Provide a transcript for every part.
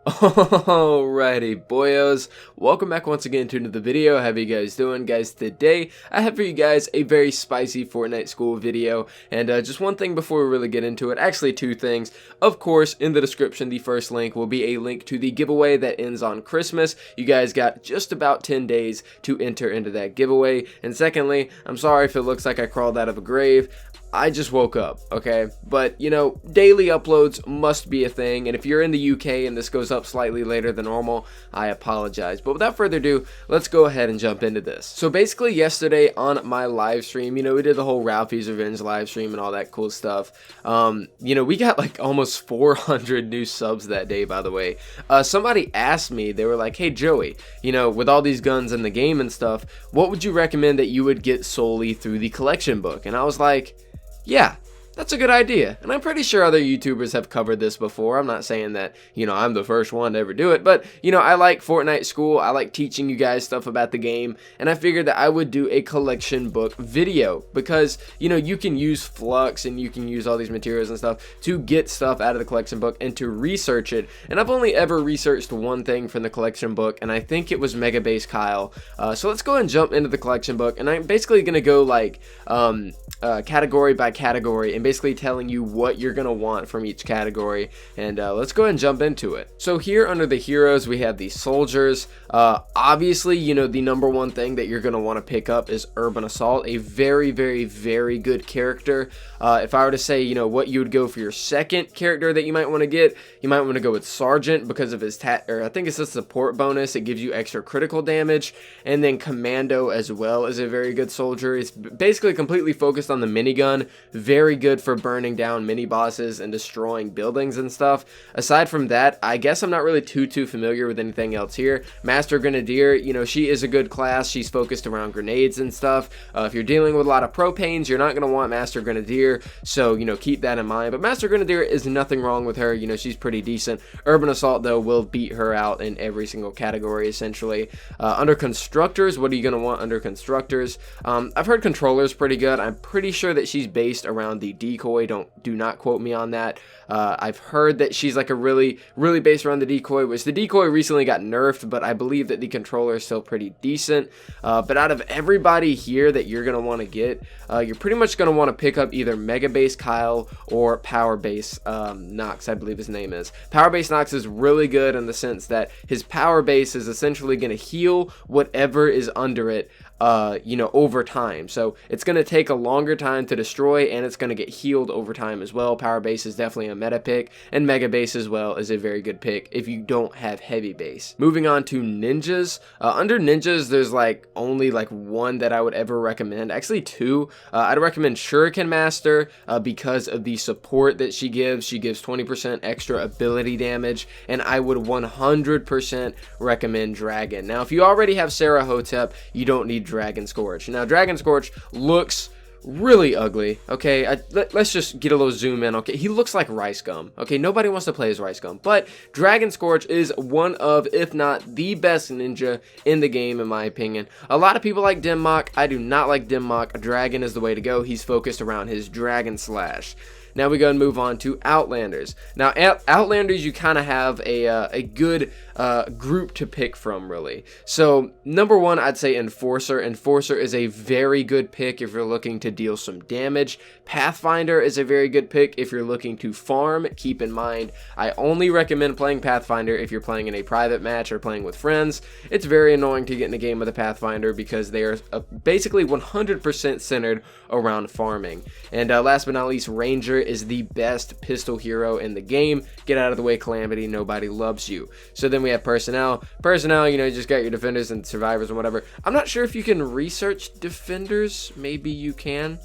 Alrighty, boyos, welcome back once again to another video. How are you guys doing, guys? Today I have for you guys a very spicy Fortnite school video, and just one thing before we really get into it. Actually, two things. Of course, in the description, the first link will be a link to the giveaway that ends on Christmas. You guys got just about 10 days to enter into that giveaway. And secondly, I'm sorry if it looks like I crawled out of a grave. I just woke up, okay? But, you know, daily uploads must be a thing, and if you're in the UK and this goes up slightly later than normal, I apologize. But without further ado, let's go ahead and jump into this. So basically, yesterday on my live stream, you know, we did the whole Ralphie's Revenge live stream and all that cool stuff. You know, we got like almost 400 new subs that day, by the way. Somebody asked me, they were like, hey, Joey, you know, with all these guns in the game and stuff, what would you recommend that you would get solely through the collection book? And I was like, yeah, that's a good idea, and I'm pretty sure other YouTubers have covered this before. I'm not saying that, you know, I'm the first one to ever do it, but, you know, I like Fortnite School, I like teaching you guys stuff about the game, and I figured that I would do a collection book video, because, you know, you can use Flux, and you can use all these materials and stuff to get stuff out of the collection book, and to research it, and I've only ever researched one thing from the collection book, and I think it was Mega Base Kyle. So let's go ahead and jump into the collection book, and I'm basically going to go, like, category by category, and basically telling you what you're gonna want from each category, and let's go ahead and jump into it. So here under the heroes we have the soldiers. Obviously, you know, the number one thing that you're gonna want to pick up is Urban Assault, a very good character. If I were to say, you know, what you would go for your second character that you might want to get, you might want to go with Sergeant because of his I think it's a support bonus. It gives you extra critical damage, and then Commando as well is a very good soldier. It's basically completely focused on the minigun, very good for burning down mini bosses and destroying buildings and stuff. Aside from that, I guess I'm not really too familiar with anything else here. Master Grenadier, you know, she is a good class. She's focused around grenades and stuff. If you're dealing with a lot of propanes, you're not going to want Master Grenadier, so, you know, keep that in mind. But Master Grenadier is nothing wrong with her. You know, she's pretty decent. Urban Assault, though, will beat her out in every single category, essentially. Under Constructors, what are you going to want under Constructors? I've heard Controller's pretty good. I'm pretty sure that she's based around the decoy. Do not quote me on that. I've heard that she's like a really based around the decoy, which the decoy recently got nerfed, but I believe that the controller is still pretty decent. But out of everybody here that you're gonna want to get, you're pretty much gonna want to pick up either Mega Base Kyle or Power Base Nox, I believe his name is. Power Base Nox is really good in the sense that his power base is essentially gonna heal whatever is under it, you know, over time. So it's going to take a longer time to destroy, and it's going to get healed over time as well. Power base is definitely a meta pick, and Mega Base as well is a very good pick if you don't have Heavy Base. Moving on to ninjas. Under ninjas, there's like only like one that I would ever recommend. Actually two. I'd recommend Shuriken Master because of the support that she gives. She gives 20% extra ability damage, and I would 100% recommend Dragon. Now, if you already have Sarah Hotep, you don't need Dragon Scorch. Now, Dragon Scorch looks really ugly, okay? Let's just get a little zoom in, okay? He looks like Rice Gum, okay? Nobody wants to play as Rice Gum, but Dragon Scorch is one of, if not the best ninja in the game, in my opinion. A lot of people like Dimmok. I do not like Dimmok. Dragon is the way to go. He's focused around his Dragon Slash. Now we go and move on to Outlanders. Now, Outlanders, you kind of have a good group to pick from, really. So, number one, I'd say Enforcer. Enforcer is a very good pick if you're looking to deal some damage. Pathfinder is a very good pick if you're looking to farm. Keep in mind, I only recommend playing Pathfinder if you're playing in a private match or playing with friends. It's very annoying to get in a game with a Pathfinder because they are basically 100% centered around farming. And last but not least, Ranger is the best pistol hero in the game. Get out of the way, Calamity. Nobody loves you. So then we have Personnel. Personnel, you know, you just got your defenders and survivors and whatever. I'm not sure if you can research defenders. Maybe you can.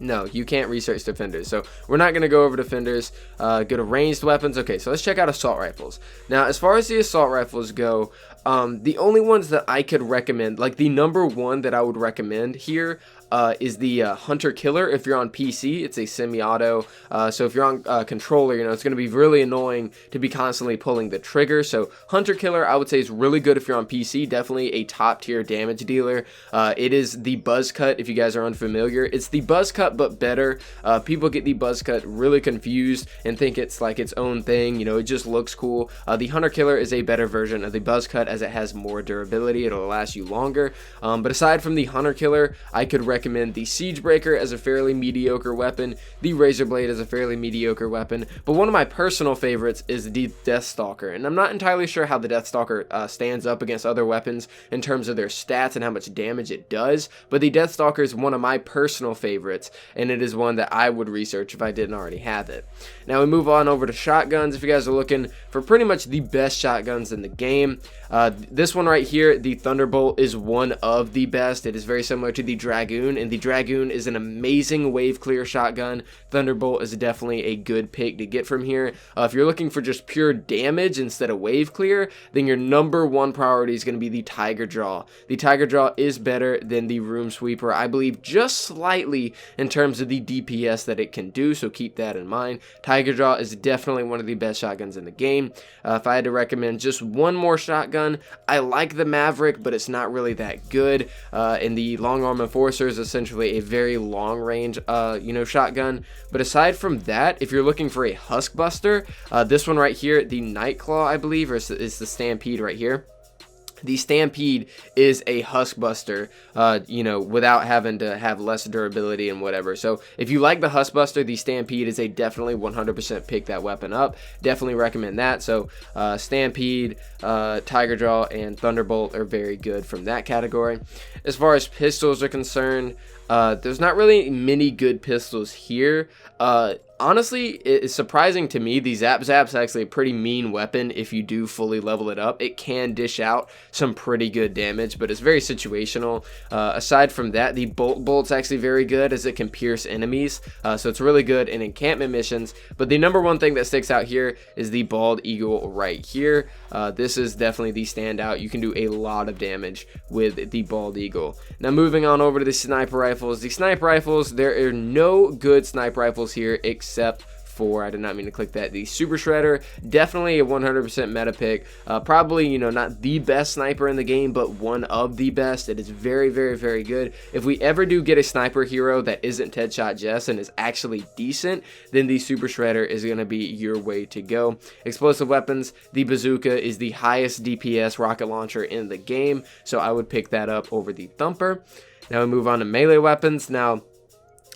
No, you can't research defenders, so we're not going to go over defenders. Go to ranged weapons. Okay, so let's check out assault rifles. Now, as far as the assault rifles go, the only ones that I could recommend, like the number one that I would recommend here, is the Hunter Killer. If you're on PC, it's a semi-auto. So if you're on controller, you know, it's going to be really annoying to be constantly pulling the trigger. So Hunter Killer, I would say, is really good if you're on PC. Definitely a top tier damage dealer. It is the buzz cut. If you guys are unfamiliar, it's the buzz cut but better. People get the buzz cut really confused and think it's like its own thing. You know, it just looks cool. The Hunter Killer is a better version of the buzz cut as it has more durability. It'll last you longer. But aside from the Hunter Killer, I could recommend the Siege Breaker as a fairly mediocre weapon. The Razor Blade is a fairly mediocre weapon. But one of my personal favorites is the Deathstalker, and I'm not entirely sure how the Deathstalker stands up against other weapons in terms of their stats and how much damage it does, but the Deathstalker is one of my personal favorites, and it is one that I would research if I didn't already have it. Now we move on over to shotguns. If you guys are looking for pretty much the best shotguns in the game, this one right here, the Thunderbolt, is one of the best. It is very similar to the Dragoon, and the Dragoon is an amazing wave clear shotgun. Thunderbolt is definitely a good pick to get from here. If you're looking for just pure damage instead of wave clear, then your number one priority is going to be the Tiger Jaw. The Tiger Jaw is better than the Room Sweeper, I believe, just slightly in terms of the DPS that it can do, so keep that in mind. Tiger Jaw is definitely one of the best shotguns in the game. If I had to recommend just one more shotgun, I like the Maverick, but it's not really that good. And the Long Arm Enforcer is essentially a very long range, shotgun. But aside from that, if you're looking for a Huskbuster, this one right here, the Nightclaw, I believe, or is the Stampede right here. The Stampede is a Huskbuster, without having to have less durability and whatever. So if you like the Huskbuster, the Stampede is a definitely 100% pick that weapon up. Definitely recommend that. So Stampede, Tiger Jaw, and Thunderbolt are very good from that category. As far as pistols are concerned, there's not really many good pistols here. Honestly, it's surprising to me. The Zap Zap's actually a pretty mean weapon if you do fully level it up. It can dish out some pretty good damage, but it's very situational. Aside from that, the Bolt's actually very good as it can pierce enemies, so it's really good in encampment missions. But the number one thing that sticks out here is the Bald Eagle right here. This is definitely the standout. You can do a lot of damage with the Bald Eagle. Now moving on over to the sniper rifles. The sniper rifles, there are no good sniper rifles here except for, I did not mean to click that, the Super Shredder. Definitely a 100% meta pick. Probably, not the best sniper in the game, but one of the best. It is very, very, very good. If we ever do get a sniper hero that isn't Headshot Jess and is actually decent, then the Super Shredder is going to be your way to go. Explosive weapons, the Bazooka is the highest DPS rocket launcher in the game, so I would pick that up over the Thumper. Now we move on to melee weapons. Now,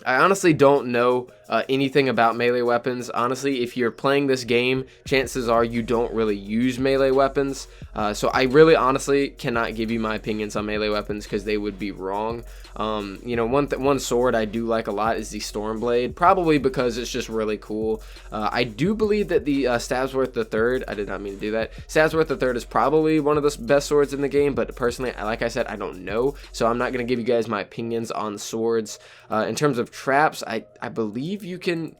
I honestly don't know anything about melee weapons. Honestly, if you're playing this game, chances are you don't really use melee weapons. So I really honestly cannot give you my opinions on melee weapons because they would be wrong. One sword I do like a lot is the Stormblade, probably because it's just really cool. I do believe that the Stabsworth III, I did not mean to do that. Stabsworth III is probably one of the best swords in the game, but personally, like I said, I don't know. So I'm not going to give you guys my opinions on swords. In terms of traps, I believe you can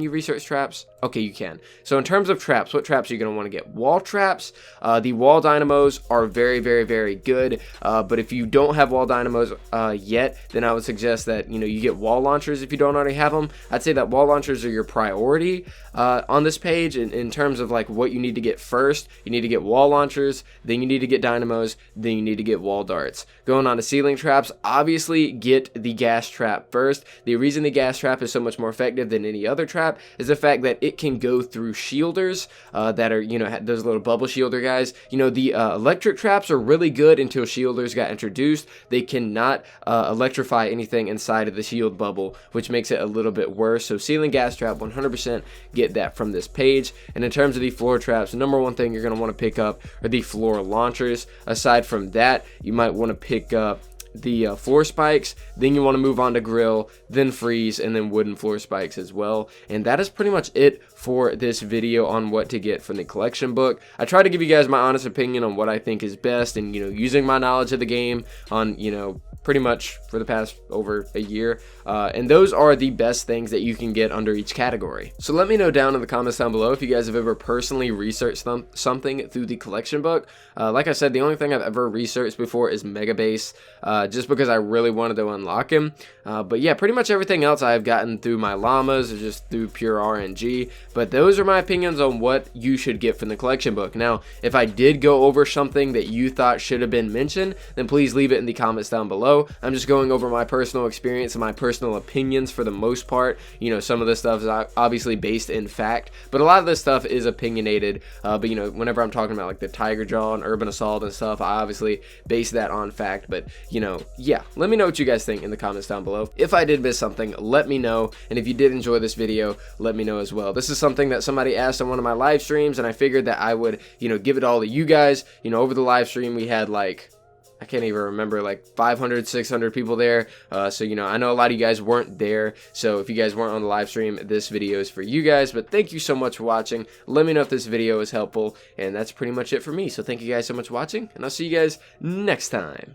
you research traps? Okay, you can. So in terms of traps, what traps are you going to want to get? Wall traps. The wall dynamos are very, very, very good. But if you don't have wall dynamos yet, then I would suggest that you get wall launchers if you don't already have them. I'd say that wall launchers are your priority on this page in terms of like what you need to get first. You need to get wall launchers, then you need to get dynamos, then you need to get wall darts. Going on to ceiling traps, obviously get the gas trap first. The reason the gas trap is so much more effective than any other trap is the fact that it can go through shielders that are, those little bubble shielder guys. The electric traps are really good until shielders got introduced. They cannot electrify anything inside of the shield bubble, which makes it a little bit worse. So ceiling gas trap, 100% get that from this page. And in terms of the floor traps, the number one thing you're going to want to pick up are the floor launchers. Aside from that, you might want to pick up the floor spikes, then you want to move on to grill, then freeze, and then wooden floor spikes as well. And that is pretty much it for this video on what to get from the collection book. I try to give you guys my honest opinion on what I think is best, and using my knowledge of the game on pretty much for the past over a year, and those are the best things that you can get under each category. So let me know down in the comments down below if you guys have ever personally researched something through the collection book. Like I said, the only thing I've ever researched before is Megabase, just because I really wanted to unlock him. But yeah, pretty much everything else I've gotten through my llamas or just through pure RNG. But those are my opinions on what you should get from the collection book. Now, if I did go over something that you thought should have been mentioned, then please leave it in the comments down below. I'm just going over my personal experience and my personal opinions for the most part. You know, some of this stuff is obviously based in fact, but a lot of this stuff is opinionated. But you know, whenever I'm talking about like the Tiger Jaw and Urban Assault and stuff, I obviously base that on fact. But you know, yeah, let me know what you guys think in the comments down below. If I did miss something, let me know, and if you did enjoy this video, let me know as well. This is something that somebody asked on one of my live streams, and I figured that I would, you know, give it all to you guys. You know, over the live stream we had like, I can't even remember, like 500, 600 people there. So, you know, I know a lot of you guys weren't there. So if you guys weren't on the live stream, this video is for you guys. But thank you so much for watching. Let me know if this video is helpful. And that's pretty much it for me. So thank you guys so much for watching. And I'll see you guys next time.